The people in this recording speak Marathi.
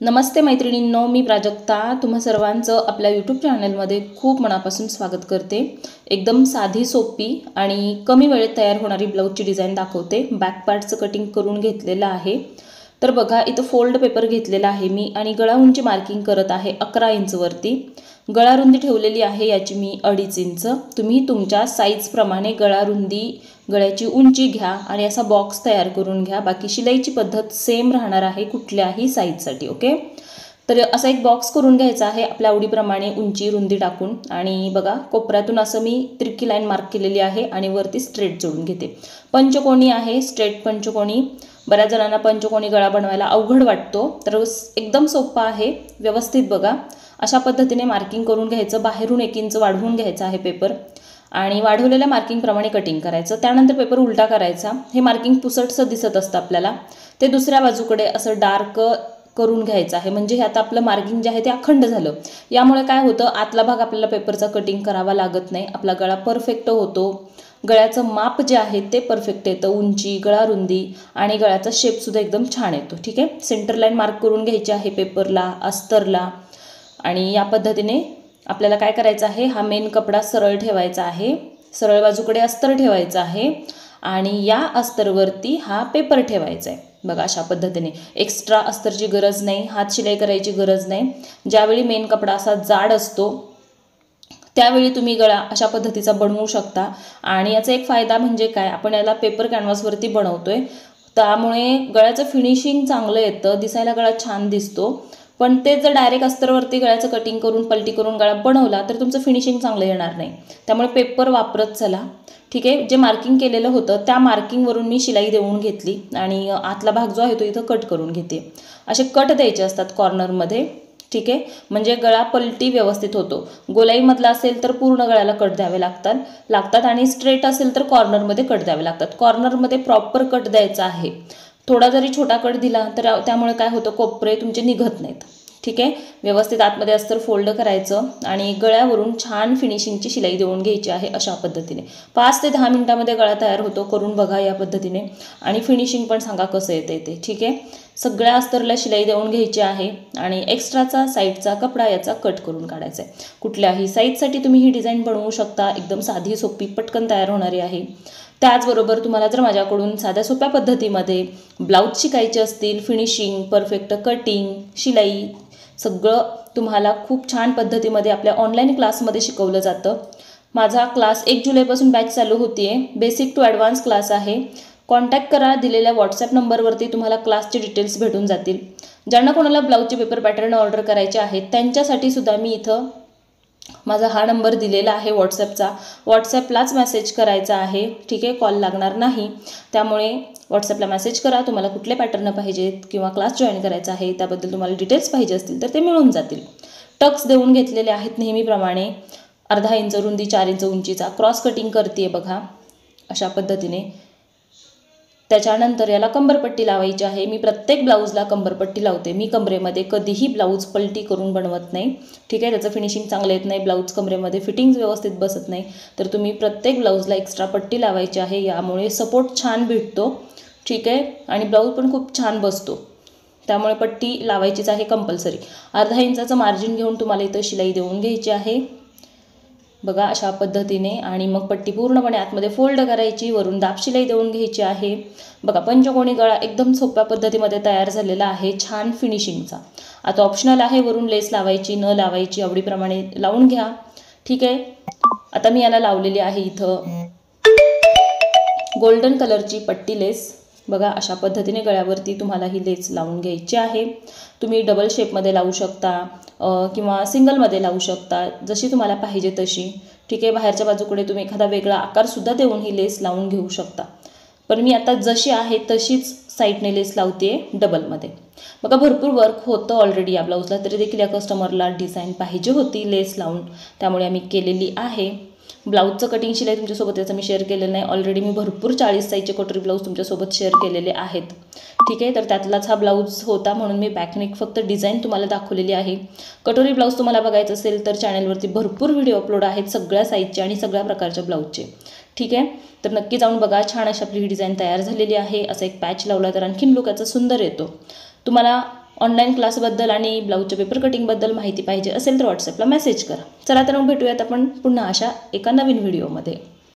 नमस्ते मैत्रिणींनो, मी प्राजक्ता तुम्हा सर्वांचं आपल्या यूट्यूब चॅनलमध्ये खूप मनापासून स्वागत करते। एकदम साधी सोपी आणि कमी वेळेत तयार होणारी ब्लाऊजची डिझाइन दाखवते। बॅक पार्टचं कटिंग करून घेतलेलं आहे। तर बघा, इथं फोल्ड पेपर घेतलेला आहे मी आणि गळा उंची मार्किंग करत आहे 11 इंच वरती। गळा रुंदी ठेवलेली आहे याची मी 2.5 इंच। तुम्ही तुमच्या साईज प्रमाणे गळा रुंदी, गळ्याची उंची घ्या आणि असा बॉक्स तयार करून घ्या। बाकी शिलाईची पद्धत सेम राहणार आहे कुठल्याही साईजसाठी। ओके, तर असा एक बॉक्स करून घ्यायचा आहे आपल्या आवडीप्रमाणे उंची रुंदी टाकून। आणि बघा, कोपऱ्यातून असं मी तिरकी लाईन मार्क केलेली आहे आणि वरती स्ट्रेट जोडून घेते। पंचकोनी आहे, स्ट्रेट पंचकोनी। बऱ्याच जणांना पंचकोनी गळा बनवायला अवघड वाटतो, तर एकदम सोपा आहे। व्यवस्थित बघा, अशा पद्धतीने मार्किंग करून घ्यायचं। बाहेरून 1 इंच वाढवून घ्यायचा आहे पेपर आणि वाढवलेल्या मार्किंग प्रमाणे कटिंग करायचं। त्यानंतर पेपर उलटा करायचा। हे मार्किंग पुसटसं दिसत असतं आपल्याला, ते दुसऱ्या बाजूकडे असं डार्क करून घ्यायचं आहे। म्हणजे आता आपलं मार्किंग जे आहे ते अखंड झालं। यामुळे काय होतं, आतला भाग आपल्याला पेपरचा कटिंग करावा लागत नाही, आपला गळा परफेक्ट होतो। गळ्याचं माप जे आहे ते परफेक्ट येतं, उंची, गळा रुंदी आणि गळ्याचा शेप सुद्धा एकदम छान येतो। ठीक आहे, सेंटर लाईन मार्क करून घ्यायची आहे पेपरला, अस्तरला। आणि या पद्धतीने आपल्याला काय करायचं आहे, हा मेन कपडा सरळ ठेवायचा आहे, सरळ बाजूकडे अस्तर ठेवायचं आहे आणि या अस्तरवरती हा पेपर ठेवायचा आहे। बघा, अशा पद्धतीने एक्स्ट्रा अस्तरची गरज नाही, हात शिलाई करायची गरज नाही। ज्यावेळी मेन कपडा असा जाड असतो त्यावेळी तुम्ही गळा अशा पद्धतीचा बनवू शकता। आणि याचा एक फायदा म्हणजे काय, आपण याला पेपर कॅनव्हासवरती बनवतोय, त्यामुळे गळ्याचं फिनिशिंग चांगलं येतं, दिसायला गळा छान दिसतो। पण ते जर डायरेक्ट अस्तरवरती गळ्याचं कटिंग करून पलटी करून गळा बनवला तर तुमचं फिनिशिंग चांगलं येणार नाही। त्यामुळे पेपर वापरत चला। ठीक आहे, जे मार्किंग केलेलं होतं त्या मार्किंगवरून मी शिलाई देऊन घेतली आणि आतला भाग जो आहे तो इथं कट करून घेते। असे कट द्यायचे असतात कॉर्नरमध्ये। ठीक आहे, म्हणजे गळा पलटी व्यवस्थित होतो। गोलाईमधला असेल तर पूर्ण गळ्याला कट द्यावे लागतात आणि स्ट्रेट असेल तर कॉर्नरमध्ये कट द्यावे लागतात। कॉर्नरमध्ये प्रॉपर कट द्यायचा आहे। थोडा जरी छोटा कट दिला तर त्यामुळे काय होतं, कोपरे तुमचे निघत नाहीत। ठीक आहे, व्यवस्थित आतमध्ये अस्तर फोल्ड करायचं आणि गळ्यावरून छान फिनिशिंगची शिलाई देऊन घ्यायची आहे। अशा पद्धतीने 5 ते 10 मिनिटांमध्ये गळा तयार होतो। करून बघा या पद्धतीने आणि फिनिशिंग पण सांगा कसं येते ते। ठीक आहे, सगळ्या अस्तरला शिलाई देऊन घ्यायची आहे आणि एक्स्ट्राचा साईडचा कपडा याचा कट करून काढायचा आहे। कुठल्याही साईजसाठी तुम्ही ही डिझाईन बनवू शकता, एकदम साधी सोपी पटकन तयार होणारी आहे। त्याचबरोबर तुम्हाला जर माझ्याकडून साध्या सोप्या पद्धतीमध्ये ब्लाऊज शिकायचे असतील, फिनिशिंग, परफेक्ट कटिंग, शिलाई सगळं तुम्हाला खूप छान पद्धतीमध्ये आपल्या ऑनलाईन क्लासमध्ये शिकवलं जातं। माझा क्लास 1 जुलैपासून बॅच चालू होती आहे। बेसिक टू ॲडव्हान्स क्लास आहे। कॉन्टॅक्ट करा, दिलेल्या व्हॉट्सॲप नंबरवरती तुम्हाला क्लासचे डिटेल्स भेटून जातील। ज्यांना कोणाला ब्लाऊजचे पेपर पॅटर्न ऑर्डर करायचे आहेत त्यांच्यासाठी सुद्धा मी इथं माझा हा नंबर दिलेला आहे व्हॉट्सॲपचा, व्हॉट्सॲपलाच मेसेज करायचा आहे। ठीक आहे, कॉल लागणार नाही, त्यामुळे व्हॉट्सॲपला मेसेज करा। तुम्हाला कुठले पॅटर्न पाहिजेत किंवा क्लास जॉईन करायचा आहे त्याबद्दल तुम्हाला डिटेल्स पाहिजे असतील तर ते मिळून जातील। टक्स देऊन घेतलेले आहेत नेहमीप्रमाणे, अर्धा इंच रुंदी, 4 इंच उंचीचा क्रॉस कटिंग करते बघा अशा पद्धतीने। त्याच्यानंतर याला कंबरपट्टी लावायची आहे। मी प्रत्येक ब्लाऊजला कंबरपट्टी लावते। मी कमरेमध्ये कधीही ब्लाऊज पलटी करून बनवत नाही। ठीक आहे, त्याचं फिनिशिंग चांगलं येत नाही, ब्लाऊज कमरेमध्ये फिटिंग व्यवस्थित बसत नाही, तर तुम्ही प्रत्येक ब्लाऊजला एक्स्ट्रा पट्टी लावायची आहे। यामुळे सपोर्ट छान भेटतो। ठीक आहे, आणि ब्लाऊज पण खूप छान बसतो, त्यामुळे पट्टी लावायचीच आहे कंपल्सरी। अर्धा इंचाचं मार्जिन घेऊन तुम्हाला इथं शिलाई देऊन घ्यायची आहे बघा अशा पद्धतीने। आणि मग पट्टी पूर्णपणे आतमध्ये फोल्ड करायची, वरून दाब शिलाई देऊन घ्यायची आहे। बघा, पंचकोनी गळा एकदम सोप्या पद्धतीमध्ये तयार झालेला आहे, छान फिनिशिंगचा। आता ऑप्शनल आहे वरून लेस लावायची न लावायची, आवडीप्रमाणे लावून घ्या। ठीक आहे, आता मी याला लावलेली आहे इथं गोल्डन कलरची पट्टी लेस। बघा, अशा पद्धतीने गळ्यावरती तुम्हाला ही लेस लावून घ्यायची आहे। तुम्ही डबल शेपमध्ये लावू शकता किंवा सिंगलमध्ये लावू शकता, जशी तुम्हाला पाहिजे तशी। ठीक आहे, बाहेरच्या बाजूकडे तुम्ही एखादा वेगळा आकारसुद्धा देऊन ही लेस लावून घेऊ शकता, पण मी आता जशी आहे तशीच साईडने लेस लावते डबलमध्ये। बघा, भरपूर वर्क होतं ऑलरेडी या ब्लाऊजला, तरी देखील या कस्टमरला डिझाईन पाहिजे होती लेस लावून, त्यामुळे आम्ही केलेली आहे। ब्लाऊजचं कटिंग शिलाई तुमच्यासोबत याचं मी शेअर केलेलं नाही, ऑलरेडी मी भरपूर 40 साईजचे कटोरी ब्लाऊज तुमच्यासोबत शेअर केलेले आहेत। ठीक आहे, तर त्यातलाच हा ब्लाऊज होता म्हणून मी बॅकनेक फक्त डिझाईन तुम्हाला दाखवलेली आहे। कटोरी ब्लाऊज तुम्हाला बघायचं असेल तर चॅनलवरती भरपूर व्हिडिओ अपलोड आहेत सगळ्या साईजचे आणि सगळ्या प्रकारच्या ब्लाऊजचे। ठीक आहे, तर नक्की जाऊन बघा, छान अशी आपली ही डिझाईन तयार झालेली आहे। असं एक पॅच लावला तर आणखीन लुक याचा सुंदर येतो। तुम्हाला ऑनलाईन क्लासबद्दल आणि ब्लाऊजच्या पेपर कटिंगबद्दल माहिती पाहिजे असेल तर व्हॉट्सअपला मेसेज करा. चला तर मग भेटूयात आपण पुन्हा अशा एका नवीन व्हिडिओमध्ये.